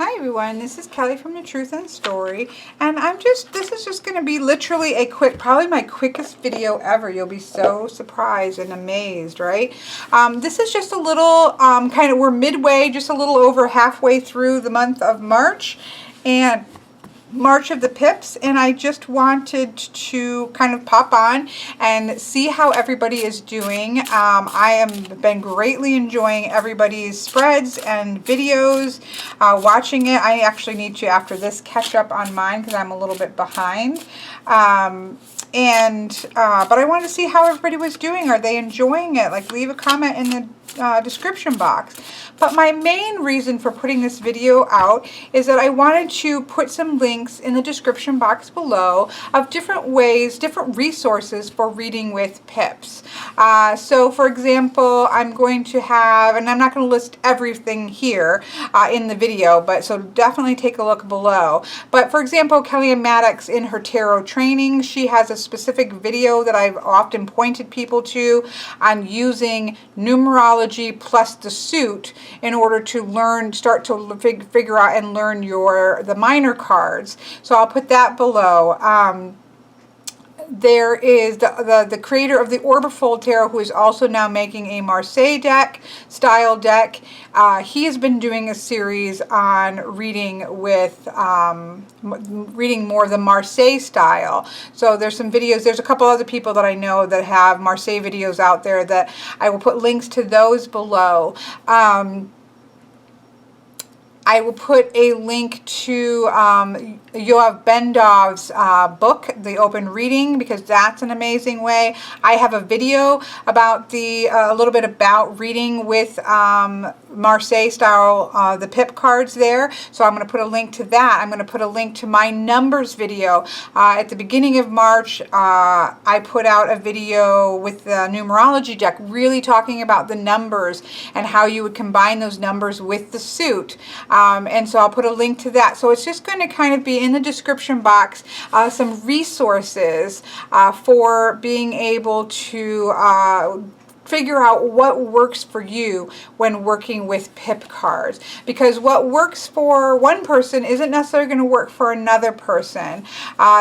Hi everyone, this is Kelly from The Truth and Story, and this is just going to be literally a quick, probably my quickest video ever. You'll be so surprised and amazed, right? This is just a little, we're midway, just a little over halfway through the month of March, and March of the Pips, and I just wanted to kind of pop on and see how everybody is doing. I have been greatly enjoying everybody's spreads and videos, watching it. I actually need to, after this, catch up on mine because I'm a little bit behind. But I wanted to see how everybody was doing. Are they enjoying it? Like, leave a comment in the description box. But my main reason for putting this video out is that I wanted to put some links in the description box below of different ways, different resources for reading with pips. So for example, I'm going to have, and I'm not going to list everything here in the video, but so definitely take a look below. But for example, Kelly and Maddox, in her tarot training, she has a specific video that I've often pointed people to on using numerology plus the suit in order to learn, start to figure out and learn the minor cards. So I'll put that below. There is the creator of the Orbifold Tarot, who is also now making a Marseille style deck. He has been doing a series on reading with reading more of the Marseille style. So there's some videos. There's a couple other people that I know that have Marseille videos out there that I will put links to those below. I will put a link to Yoav Bendov's book, The Open Reading, because that's an amazing way. I have a video about a little bit about reading with Marseille style, the pip cards there. So I'm going to put a link to that. I'm going to put a link to my numbers video. At the beginning of March, I put out a video with the numerology deck, really talking about the numbers and how you would combine those numbers with the suit. And so I'll put a link to that. So it's just going to kind of be in the description box, some resources for being able to figure out what works for you when working with pip cards, because what works for one person isn't necessarily going to work for another person.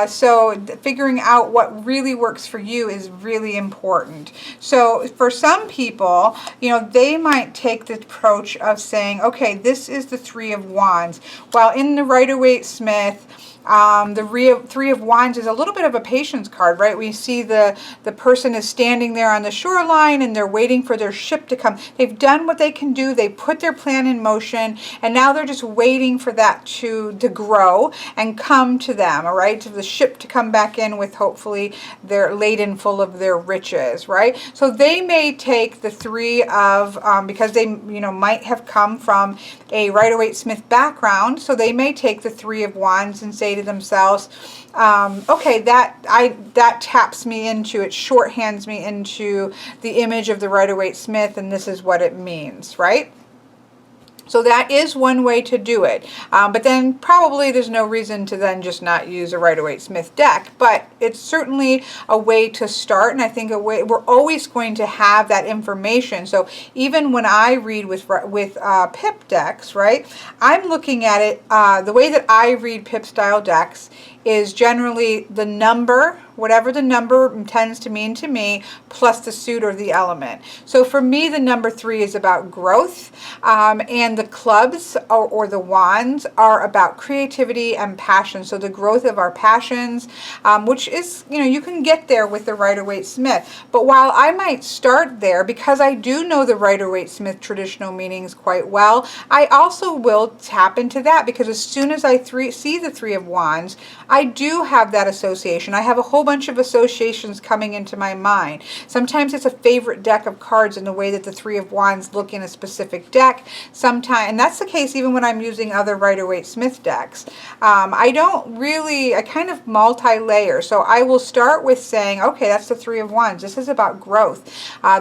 So figuring out what really works for you is really important. So for some people, you know, they might take the approach of saying, okay, this is the Three of Wands. While in the Rider-Waite-Smith, the Three of Wands is a little bit of a patience card, right? We see the person is standing there on the shoreline and they're waiting for their ship to come. They've done what they can do. They put their plan in motion, and now they're just waiting for that to grow and come to them, all right? To the ship to come back in with, hopefully they're laden full of their riches, right? So they may take the Three of, because they, you know, might have come from a Rider-Waite-Smith background, so they may take the Three of Wands and say to themselves, okay, that taps me into, it shorthands me into the image of the Rider-Waite-Smith, and this is what it means, right? So that is one way to do it. But then probably there's no reason to then just not use a Rider-Waite-Smith deck. But it's certainly a way to start, and I think we're always going to have that information. So even when I read with Pip decks, right, I'm looking at it, the way that I read Pip style decks is generally the number, whatever the number tends to mean to me, plus the suit or the element. So for me, the number 3 is about growth, and the clubs or the wands are about creativity and passion. So the growth of our passions, which is, you know, you can get there with the Rider-Waite-Smith. But while I might start there, because I do know the Rider-Waite-Smith traditional meanings quite well, I also will tap into that, because as soon as I see the Three of Wands, I do have that association. I have a whole bunch of associations coming into my mind. Sometimes it's a favorite deck of cards in the way that the Three of Wands look in a specific deck. Sometimes, and that's the case even when I'm using other Rider-Waite-Smith decks. I kind of multi-layer. So I will start with saying, okay, that's the Three of Wands. This is about growth.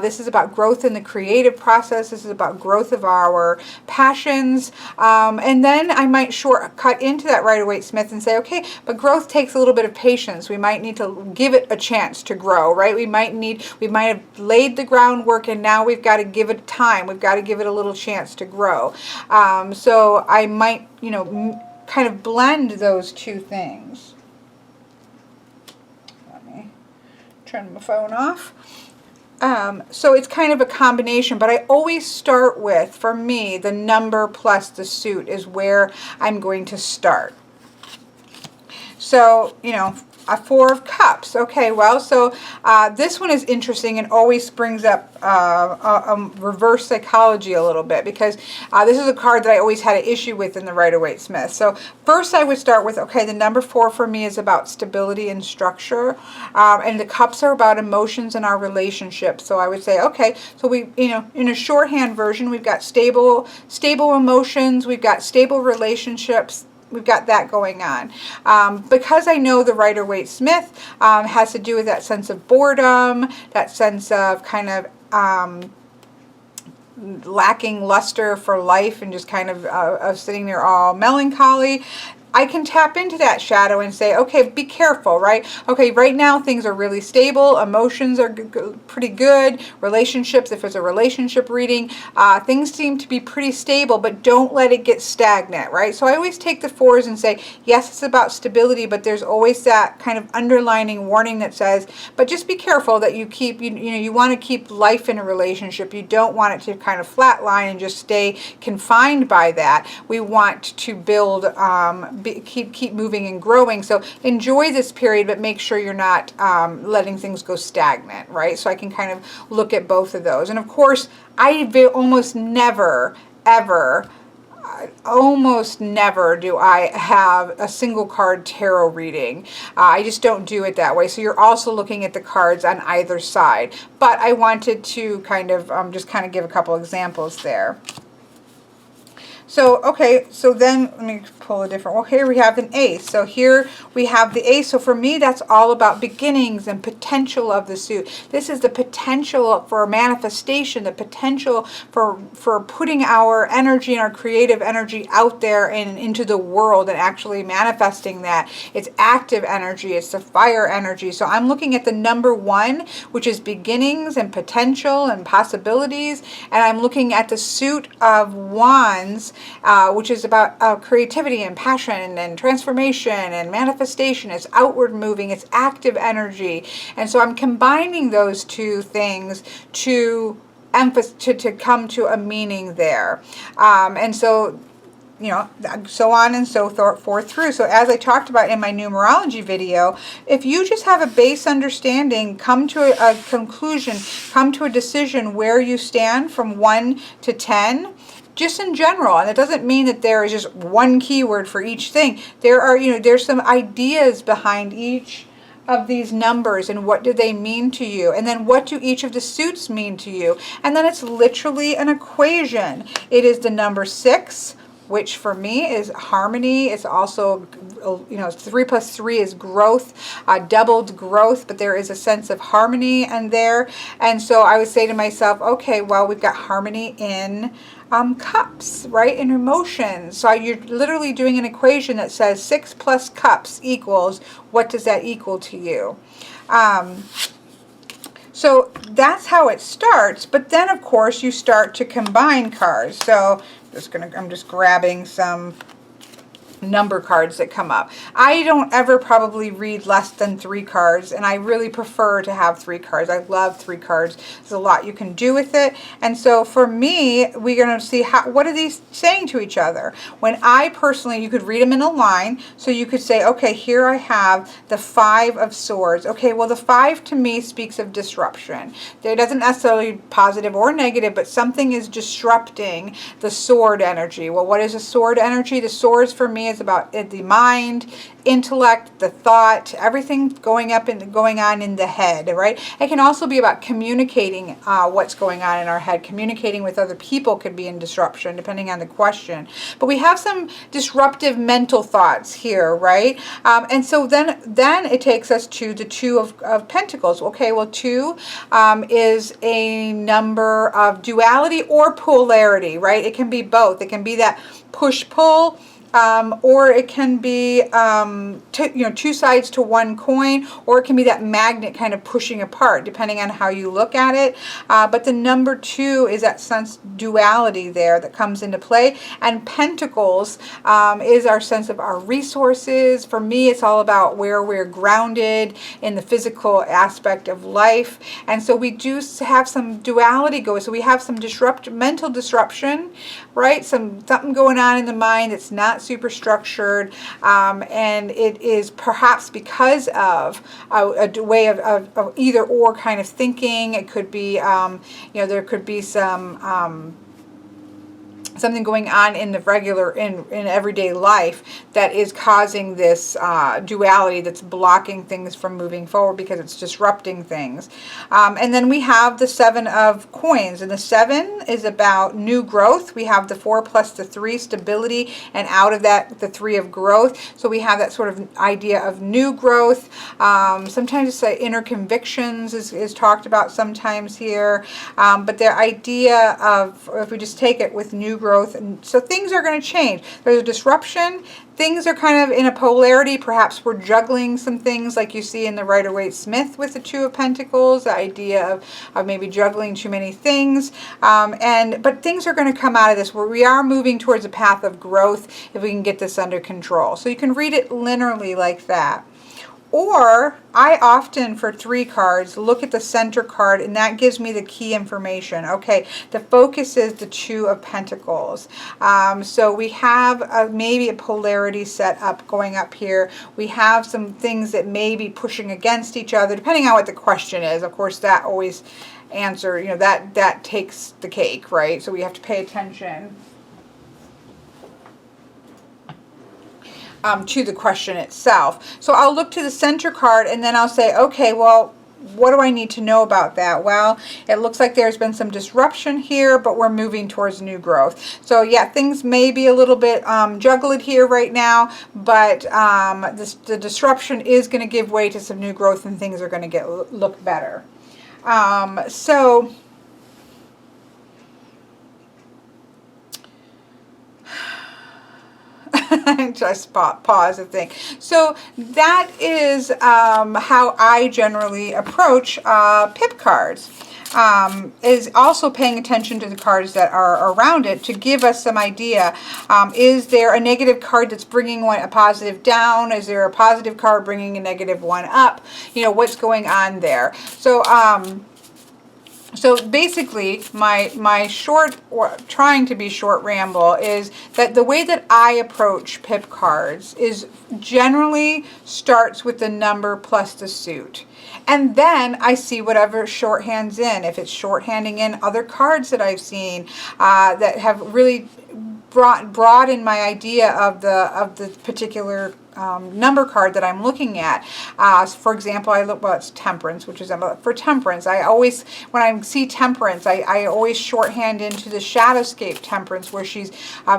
This is about growth in the creative process. This is about growth of our passions. And then I might shortcut into that Rider-Waite-Smith and say, okay, but growth takes a little bit of patience. We might need to give it a chance to grow, right? We might have laid the groundwork, and now we've got to give it time. We've got to give it a little chance to grow. So I might, you know, kind of blend those two things. Let me turn my phone off. So it's kind of a combination, but I always start with, for me, the number plus the suit is where I'm going to start. So, you know, a 4 of Cups. Okay, well, so this one is interesting and always brings up reverse psychology a little bit, because this is a card that I always had an issue with in the Rider-Waite-Smith. So first I would start with, okay, the number 4 for me is about stability and structure, and the Cups are about emotions in our relationships. So I would say, okay, so we, you know, in a shorthand version, we've got stable emotions, we've got stable relationships. We've got that going on. Because I know the Rider-Waite-Smith has to do with that sense of boredom, that sense of kind of lacking luster for life, and just kind of sitting there all melancholy. I can tap into that shadow and say, okay, be careful, right? Okay, right now things are really stable. Emotions are pretty good. Relationships, if it's a relationship reading, things seem to be pretty stable, but don't let it get stagnant, right? So I always take the 4s and say, yes, it's about stability, but there's always that kind of underlining warning that says, but just be careful that you keep, you know, you want to keep life in a relationship. You don't want it to kind of flatline and just stay confined by that. We want to build, keep moving and growing. So enjoy this period, but make sure you're not letting things go stagnant, right? So I can kind of look at both of those. And of course, I almost never, ever, almost never do I have a single card tarot reading. I just don't do it that way. So you're also looking at the cards on either side. But I wanted to kind of just kind of give a couple examples there. So, okay, so then let me pull a different, well, here we have an ace. So here we have the ace. So for me, that's all about beginnings and potential of the suit. This is the potential for manifestation, the potential for putting our energy and our creative energy out there and into the world and actually manifesting that. It's active energy. It's the fire energy. So I'm looking at the number 1, which is beginnings and potential and possibilities. And I'm looking at the suit of wands, which is about creativity and passion and transformation and manifestation. It's outward moving, it's active energy. And so I'm combining those two things to come to a meaning there. And so, you know, so on and so forth through. So as I talked about in my numerology video, if you just have a base understanding, come to a conclusion, come to a decision where you stand from 1 to 10, just in general, and it doesn't mean that there is just one keyword for each thing. There are, you know, there's some ideas behind each of these numbers, and what do they mean to you, and then what do each of the suits mean to you, and then it's literally an equation. It is the number 6, which for me is harmony. It's also, you know, 3 plus 3 is growth, doubled growth, but there is a sense of harmony in there. And so I would say to myself, okay, well, we've got harmony in cups, right, in emotions. So you're literally doing an equation that says 6 plus cups equals, what does that equal to you? So that's how it starts, but then of course you start to combine cards. So I'm just grabbing some number cards that come up. I don't ever probably read less than 3 cards, and I really prefer to have 3 cards. I love 3 cards. There's a lot you can do with it. And so for me, we're going to see what are these saying to each other. When I personally, you could read them in a line, so you could say, okay, here I have the 5 of Swords. Okay, well, the 5 to me speaks of disruption. It doesn't necessarily positive or negative, but something is disrupting the sword energy. Well, what is a sword energy? The swords for me is about the mind, intellect, the thought, everything going on in the head, right? It can also be about communicating what's going on in our head. Communicating with other people could be in disruption, depending on the question. But we have some disruptive mental thoughts here, right? And so then it takes us to the 2 of Pentacles. Okay, well, 2 is a number of duality or polarity, right? It can be both. It can be that push-pull, or it can be two sides to one coin, or it can be that magnet kind of pushing apart, depending on how you look at it. But the number 2 is that sense duality there that comes into play. And pentacles is our sense of our resources. For me, it's all about where we're grounded in the physical aspect of life. And so we do have some duality going. So we have some mental disruption, right? Something going on in the mind that's not super structured, and it is perhaps because of a way of either or kind of thinking. It could be, there could be something going on in the regular, in everyday life that is causing this duality that's blocking things from moving forward because it's disrupting things. And then we have the 7 of coins, and the 7 is about new growth. We have the 4 plus the 3, stability, and out of that, the 3 of growth. So we have that sort of idea of new growth. Sometimes it's like inner convictions is talked about sometimes here. But the idea of, if we just take it with new growth, and so things are going to change. There's a disruption. Things are kind of in a polarity. Perhaps we're juggling some things like you see in the Rider-Waite-Smith with the 2 of Pentacles, the idea of maybe juggling too many things. But things are going to come out of this where we are moving towards a path of growth if we can get this under control. So you can read it linearly like that. Or I often, for 3 cards, look at the center card, and that gives me the key information. Okay, the focus is the 2 of Pentacles. So we have maybe a polarity set up going up here. We have some things that may be pushing against each other, depending on what the question is. Of course, that always answer, that takes the cake, right? So we have to pay attention to the question itself. So I'll look to the center card, and then I'll say, okay, well, what do I need to know about that? Well, it looks like there's been some disruption here, but we're moving towards new growth. So yeah, things may be a little bit juggled here right now, but the disruption is going to give way to some new growth, and things are going to look better. So just pause and think. So that is how I generally approach pip cards. Is also paying attention to the cards that are around it to give us some idea. Is there a negative card that's bringing a positive down? Is there a positive card bringing a negative one up? What's going on there? So basically, my short, or trying to be short ramble, is that the way that I approach pip cards is generally starts with the number plus the suit. And then I see whatever shorthand's in. If it's shorthanding in other cards that I've seen that have really broadened my idea of the particular number card that I'm looking at. For example, it's Temperance, which is for Temperance. I always, when I see Temperance, I always shorthand into the Shadowscape Temperance, where she's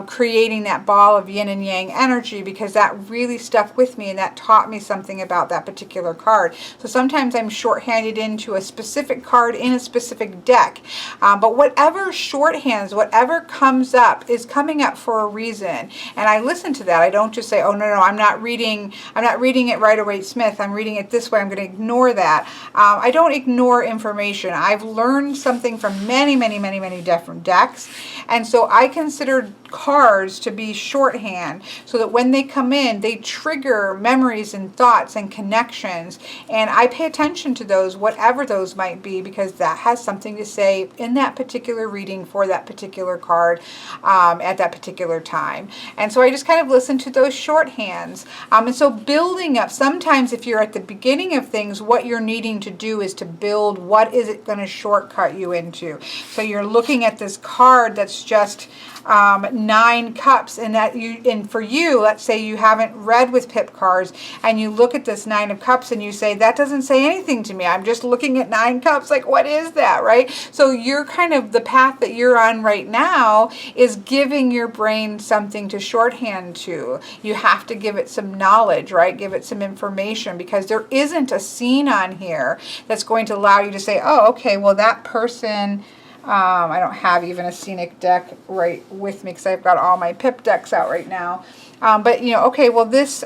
creating that ball of yin and yang energy, because that really stuck with me and that taught me something about that particular card. So sometimes I'm shorthanded into a specific card in a specific deck. But whatever shorthands, whatever comes up is coming up for a reason. And I listen to that. I don't just say, oh, no, I'm not reading it Rider-Waite-Smith. I'm reading it this way. I'm going to ignore that. I don't ignore information. I've learned something from many, many, many, many different decks. And so I consider cards to be shorthand so that when they come in, they trigger memories and thoughts and connections. And I pay attention to those, whatever those might be, because that has something to say in that particular reading for that particular card at that particular time. And so I just kind of listen to those shorthands. And so building up, sometimes if you're at the beginning of things, what you're needing to do is to build what is it going to shortcut you into. So you're looking at this card that's just 9 cups, and for you, let's say you haven't read with pip cards, and you look at this 9 of cups and you say, that doesn't say anything to me. I'm just looking at 9 cups, like, what is that, right? So you're kind of, the path that you're on right now is giving your brain something to shorthand to. You have to give it some knowledge, right? Give it some information, because there isn't a scene on here that's going to allow you to say, oh, okay, well, that person I don't have even a scenic deck right with me because I've got all my Pip decks out right now. But, you know, okay, well, this...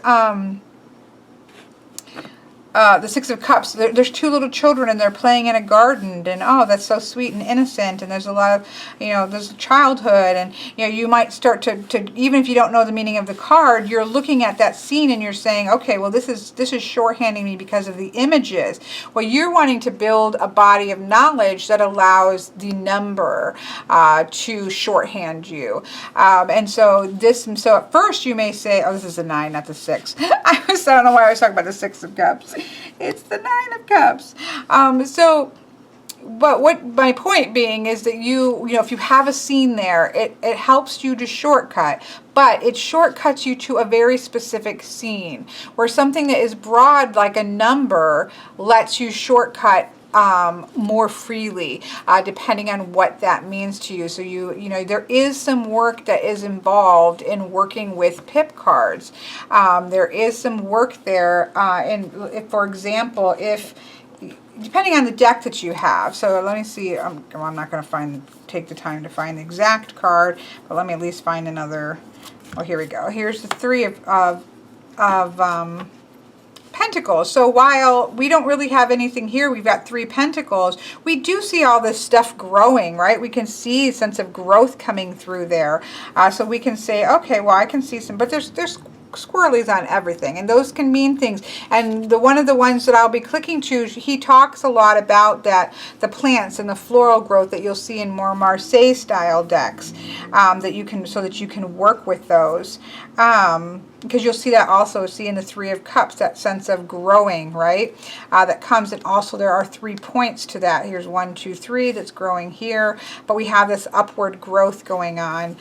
the Six of Cups, there's two little children and they're playing in a garden, and oh, that's so sweet and innocent, and there's a lot of, you know, there's childhood, and, you know, you might start to even if you don't know the meaning of the card, you're looking at that scene and you're saying, okay, well, this is shorthanding me because of the images. Well, you're wanting to build a body of knowledge that allows the number to shorthand you. And so at first you may say, oh, this is a 9, not the 6. I don't know why I was talking about the Six of Cups. It's the 9 of Cups. But what my point being is that you know, if you have a scene there, it helps you to shortcut, but it shortcuts you to a very specific scene, where something that is broad like a number lets you shortcut more freely, depending on what that means to you. So you know, there is some work that is involved in working with Pip cards. There is some work there, if, for example, depending on the deck that you have. So let me see. I'm not going to take the time to find the exact card, but let me at least find another. Oh, here we go. Here's the Three of Pentacles. So while we don't really have anything here, we've got 3 pentacles, we do see all this stuff growing, right? We can see a sense of growth coming through there. So we can say, okay, well, I can see some, but there's squirrelies on everything, and those can mean things. And one of the ones that I'll be clicking to, he talks a lot about that, the plants and the floral growth that you'll see in more Marseille style decks, that you can work with those. Because you'll see that also, see in the Three of Cups, that sense of growing, right? That comes, and also there are 3 points to that. Here's 1, 2, 3 that's growing here, but we have this upward growth going on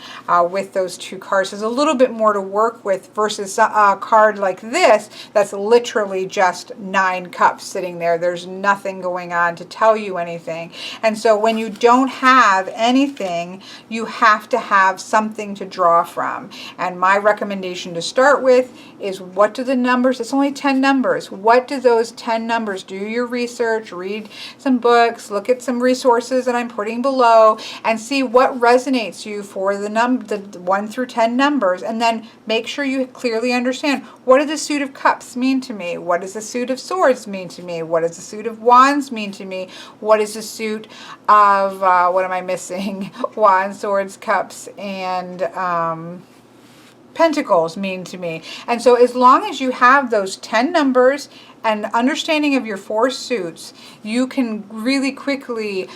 with those 2 cards. There's a little bit more to work with versus a card like this that's literally just 9 cups sitting there. There's nothing going on to tell you anything. And so when you don't have anything, you have to have something to draw from. And my recommendation to start with is, what do the numbers, it's only 10 numbers, what do those 10 numbers, do your research, read some books, look at some resources that I'm putting below, and see what resonates you for the 1 through 10 numbers, and then make sure you clearly understand, what does the Suit of Cups mean to me, what does the Suit of Swords mean to me, what does the Suit of Wands mean to me, what is the Suit of, what am I missing, Wands, Swords, Cups, and Pentacles mean to me. And so as long as you have those 10 numbers and understanding of your 4 suits, you can really quickly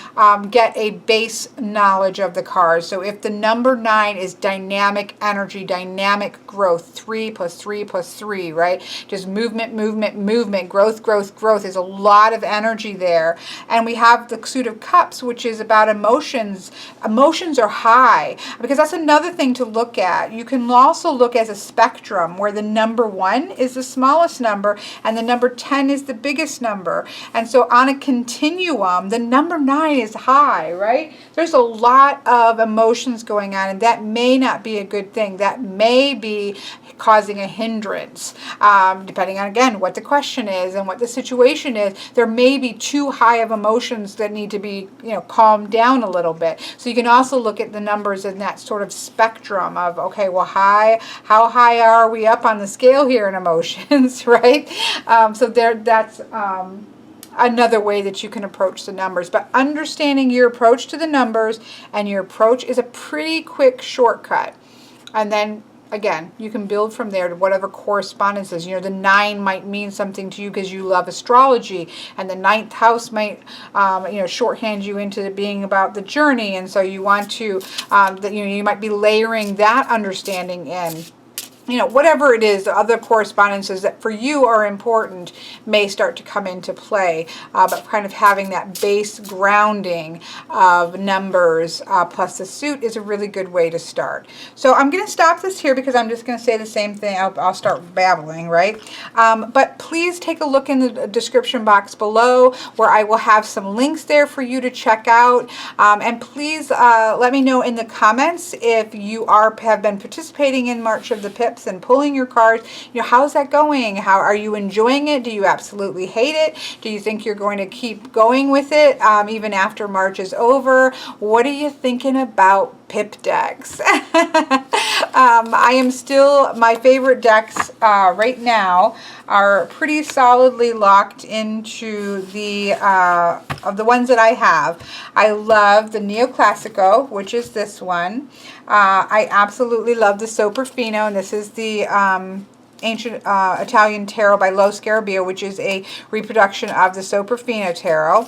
get a base knowledge of the cards. So if the number 9 is dynamic energy, dynamic growth, 3 plus 3 plus 3, right? Just movement, movement, movement, growth, growth, growth. There's a lot of energy there. And we have the Suit of Cups, which is about emotions. Emotions are high, because that's another thing to look at. You can also look as a spectrum, where the number 1 is the smallest number and the number 10 is the biggest number. And so on a continuum, the number 9 is high, right? There's a lot of emotions going on, and that may not be a good thing. That may be causing a hindrance, depending on, again, what the question is and what the situation is. There may be too high of emotions that need to be, you know, calmed down a little bit. So you can also look at the numbers in that sort of spectrum of, okay, well, how high are we up on the scale here in emotions, right? So that's another way that you can approach the numbers. But understanding your approach to the numbers, and your approach is a pretty quick shortcut. And then again, you can build from there to whatever correspondence is. You know, the 9 might mean something to you because you love astrology, and the 9th house might, you know, shorthand you into being about the journey. And so you want to, you might be layering that understanding in. You know, whatever it is, the other correspondences that for you are important may start to come into play, but kind of having that base grounding of numbers plus the suit is a really good way to start. So I'm going to stop this here because I'm just going to say the same thing. I'll start babbling, right? But please take a look in the description box below, where I will have some links there for you to check out. And please let me know in the comments if you have been participating in March of the Pip. tips and pulling your cards. You know, how's that going? How are you enjoying it? Do you absolutely hate it? Do you think you're going to keep going with it even after March is over? What are you thinking about Pip Decks? I am still, my favorite decks right now are pretty solidly locked into the of the ones that I have. I love the Neoclassico, which is this one. I absolutely love the Sopraffino, and this is the Ancient Italian Tarot by Lo Scarabeo, which is a reproduction of the Sopraffino Tarot.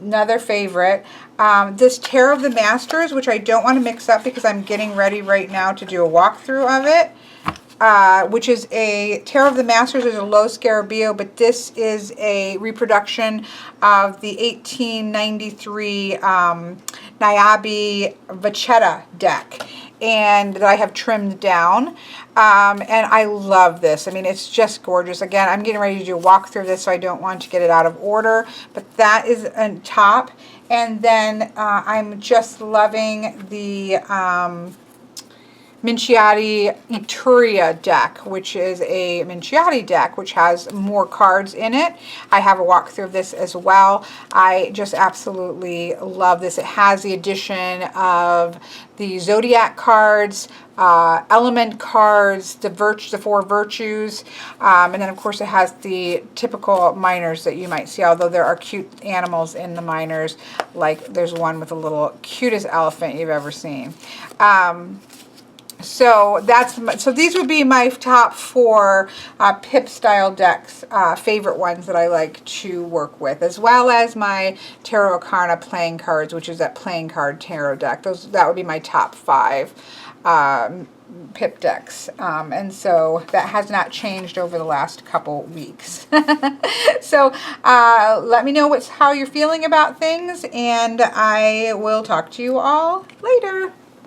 Another favorite. This Tarot of the Masters, which I don't want to mix up because I'm getting ready right now to do a walkthrough of it. Which is a Tarot of the Masters is a Lo Scarabeo, but this is a reproduction of the 1893 Niobe Vachetta deck, and that I have trimmed down. And I love this. I mean, it's just gorgeous. Again, I'm getting ready to do a walkthrough of this, so I don't want to get it out of order, but that is on top. And then I'm just loving the Minciotti Etruria deck, which is a Minciotti deck which has more cards in it. I have a walkthrough of this as well. I just absolutely love this. It has the addition of the Zodiac cards, element cards, the four virtues, and then of course it has the typical minors that you might see, although there are cute animals in the minors, like there's one with the little cutest elephant you've ever seen. So these would be my top 4 Pip style decks, favorite ones that I like to work with, as well as my Tarot Arcana playing cards, which is that playing card tarot deck. That would be my top 5 Pip decks, and so that has not changed over the last couple weeks. So let me know how you're feeling about things, and I will talk to you all later.